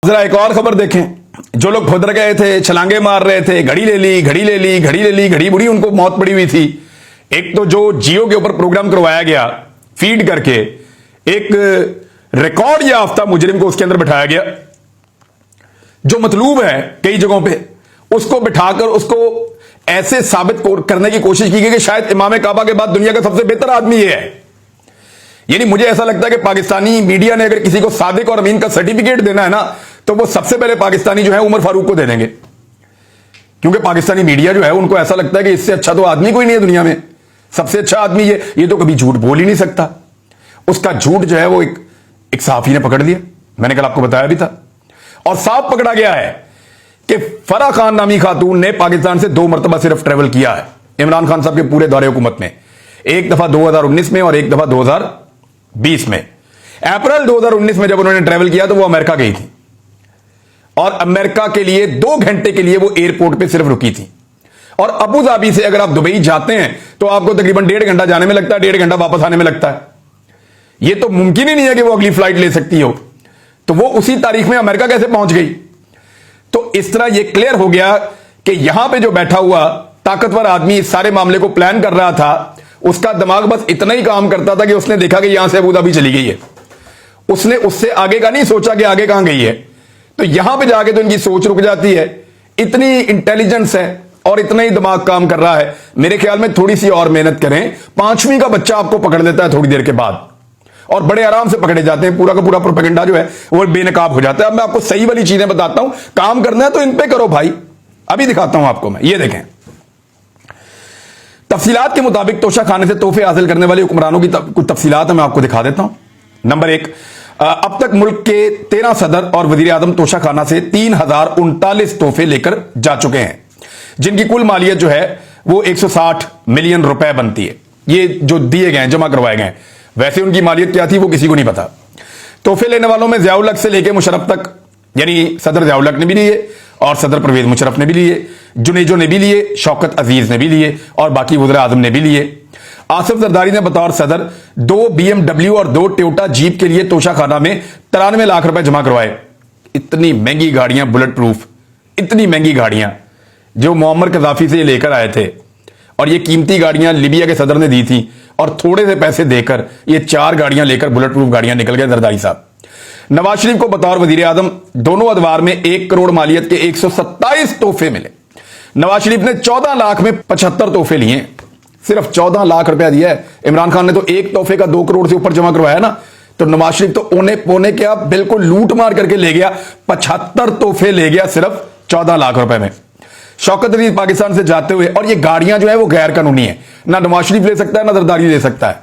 जरा एक और खबर देखें। जो लोग खुद गए थे, छलांगे मार रहे थे, घड़ी ले ली, घड़ी ले ली, घड़ी ले ली, घड़ी बुड़ी, उनको मौत पड़ी हुई थी। एक तो जो जियो के ऊपर प्रोग्राम करवाया गया फीड करके, एक रिकॉर्ड याफ्ता मुजरिम को उसके अंदर बिठाया गया, जो मतलूब है कई जगहों पे, उसको बिठाकर उसको ऐसे साबित करने की कोशिश की गई कि शायद इमाम काबा के बाद दुनिया का सबसे बेहतर आदमी ये है। यानी मुझे ऐसा लगता है कि पाकिस्तानी मीडिया ने अगर किसी को सादिक और अमीन का सर्टिफिकेट देना है ना, तो वो सबसे पहले पाकिस्तानी जो है उमर फारूक को दे देंगे, क्योंकि पाकिस्तानी मीडिया जो है उनको ऐसा लगता है कि इससे अच्छा तो आदमी कोई नहीं है दुनिया में, सबसे अच्छा आदमी ये तो कभी झूठ बोल ही नहीं सकता। उसका झूठ जो है वो एक सहाफी ने पकड़ लिया, मैंने कल आपको बताया भी था, और साफ पकड़ा गया है कि फराह खान नामी खातून ने पाकिस्तान से 2 मरतबा सिर्फ ट्रेवल किया है इमरान खान साहब के पूरे दौरे हुकूमत में, एक दफा 2019 में और एक दफा 2020 में। अप्रैल 2019 में जब उन्होंने ट्रेवल किया तो वो अमेरिका गई थी, और अमेरिका के लिए 2 घंटे के लिए वो एयरपोर्ट पे सिर्फ रुकी थी। और अबू धाबी से अगर आप दुबई जाते हैं तो आपको तकरीबन 1.5 घंटा जाने में लगता है, 1.5 घंटा वापस आने में लगता है। ये तो मुमकिन ही नहीं है कि वो अगली फ्लाइट ले सकती हो, तो वो उसी तारीख में अमेरिका कैसे पहुंच गई? तो इस तरह ये क्लियर हो गया कि यहां पे जो बैठा हुआ ताकतवर आदमी इस सारे मामले को प्लान कर रहा था, उसका दिमाग बस इतना ही काम करता था कि उसने देखा कि यहां से अबू धाबी चली गई है, उसने उससे आगे का नहीं सोचा कि आगे कहां गई है। तो यहां पे जाके तो इनकी सोच रुक जाती है। इतनी इंटेलिजेंस है और इतना ही दिमाग काम कर रहा है, मेरे ख्याल में थोड़ी सी और मेहनत करें, 5वीं का बच्चा आपको पकड़ लेता है थोड़ी देर के बाद, और बड़े आराम से पकड़े जाते हैं। पूरा का पूरा प्रोपेगेंडा जो है वो बेनकाब हो जाता है। अब मैं आपको सही वाली चीजें बताता हूं, काम करना है तो इन पे करो भाई। अभी दिखाता हूं आपको मैं, ये देखें तफसीलात के मुताबिक तोशा खाने से तोहफे हासिल करने वाले हुक्मरानों की कुछ तफसीलात मैं आपको दिखा देता हूं। नंबर 1, अब तक मुल्क के 13 सदर और वजीर आजम तोशा खाना से 3039 तोहफे लेकर जा चुके हैं, जिनकी कुल मालियत जो है वो 160 मिलियन रुपए बनती है। ये जो दिए गए, जमा करवाए गए, वैसे उनकी मालियत क्या थी वो किसी को नहीं पता। तोहफे लेने वालों में ज़ियाउल हक से लेकर मुशर्रफ तक, यानी सदर ज़ियाउल हक ने भी लिए और सदर परवेज मुशर्रफ ने भी लिए, जुनेजो ने भी लिए, शौकत अजीज ने भी लिए और बाकी वज़ीर आज़म ने भी लिए। आसिफ जरदारी ने बतौर सदर 2 BMW और 2 टोयोटा जीप के लिए तोशा खाना में 93 लाख रुपए जमा करवाए। इतनी महंगी गाड़ियां, बुलेट प्रूफ, इतनी महंगी गाड़ियां जो मुअम्मर कज़ाफी से लेकर आए थे, और ये कीमती गाड़ियां लिबिया के सदर ने दी थी, और थोड़े से पैसे देकर ये 4 गाड़ियां लेकर, बुलेट प्रूफ गाड़ियां निकल गए जरदारी साहब। नवाज शरीफ को बतौर वजीर आजम दोनों अदवार में 1 करोड़ मालियत के 127 तोहफे मिले। नवाज शरीफ ने 14 लाख में 75 तोहफे लिए, सिर्फ 14 लाख रुपया दिया है। इमरान खान ने तो एक तोहफे का 2 करोड़ से ऊपर जमा करवाया ना, तो नवाज शरीफ तो ओने पोने क्या बिल्कुल लूट मार करके ले गया, 75 तोहफे ले गया सिर्फ 14 लाख रुपए में। शौकत अजीज पाकिस्तान से जाते हुए, और ये गाड़ियां जो है वो गैर कानूनी है, ना नवाज शरीफ ले सकता है ना जरदारी ले सकता है।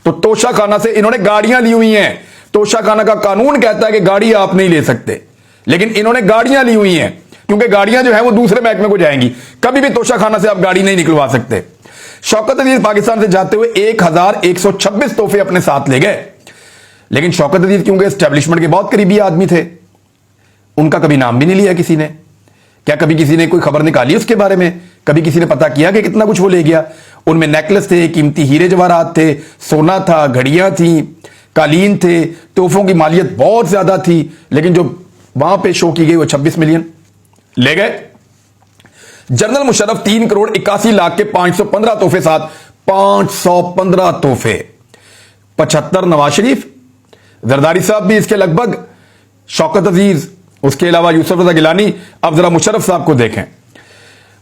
तो तोशा खाना से इन्होंने गाड़ियां ली हुई हैं। तोशा खाना का कानून कहता है कि गाड़ी आप नहीं ले सकते, लेकिन इन्होंने गाड़ियां ली हुई हैं, क्योंकि गाड़ियां जो है वो दूसरे महकमे को जाएंगी। कभी भी तोशा खाना से आप गाड़ी नहीं निकलवा सकते। शौकत अजीज पाकिस्तान से जाते हुए 1126 तोहफे अपने साथ ले गए, लेकिन शौकत अजीज क्योंकि एस्टेब्लिशमेंट के बहुत करीबी आदमी थे, उनका कभी नाम भी नहीं लिया किसी ने। क्या कभी किसी ने कोई खबर निकाली उसके बारे में? कभी किसी ने पता किया कि कितना कुछ वो ले गया? उनमें नेकलेस थे, कीमती हीरे जवाहरात थे, सोना था, घड़ियां थी, कालीन थे, तोहफों की मालियत बहुत ज्यादा थी, लेकिन जो वहां पे शो की गई वो 26 मिलियन ले गए। जनरल मुशर्रफ 3 करोड़ 81 लाख के 515 तोहफे साथ 515 तोहफे, 75 नवाज शरीफ, जरदारी साहब भी इसके लगभग, शौकत अजीज, उसके अलावा यूसुफ रजा गिलानी। अब जरा मुशर्रफ साहब को देखें,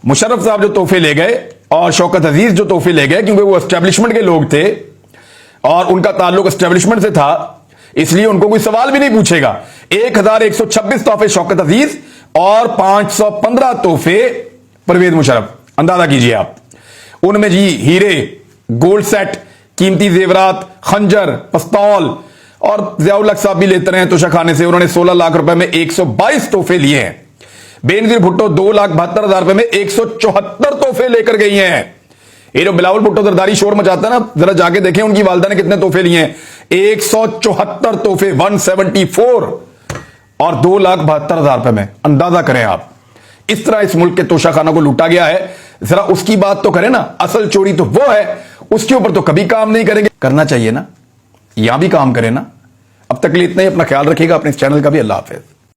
मुशर्रफ साहब जो तोहफे ले गए और शौकत अजीज जो तोहफे ले गए, क्योंकि वो एस्टेब्लिशमेंट के लोग थे और उनका ताल्लुक एस्टेब्लिशमेंट से था, इसलिए उनको कोई सवाल भी नहीं पूछेगा। 1126 तोहफे शौकत अजीज और 515 तोहफे परवेज मुशर्रफ। अंदाजा कीजिए आप, उनमें जी हीरे, गोल्ड सेट, कीमती जेवरात, खंजर, पिस्तौल, और ज़ियाउल हक साहब भी लेते रहे तोशा खाने से। उन्होंने 16 लाख रुपए में 122 तोहफे लिए हैं। बेनजीर भुट्टो 2,72,000 रुपए में 174 तोहफे लेकर गई हैं। ये जो बिलावल भुट्टो जरदारी शोर मचाता है ना, जरा जाके देखें उनकी वालदा ने कितने तोहफे लिए हैं। 174 तोहफे, 174, और 2,72,000 रुपए में। अंदाजा करें आप, इस तरह इस मुल्क के तोशा खाना को लूटा गया है। जरा उसकी बात तो करें ना, असल चोरी तो वो है, उसके ऊपर तो कभी काम नहीं करेंगे। करना चाहिए ना, यहां भी काम करें ना। अब तक के लिए इतना ही, अपना ख्याल रखिएगा, अपने इस चैनल का भी। अल्लाह हाफिज।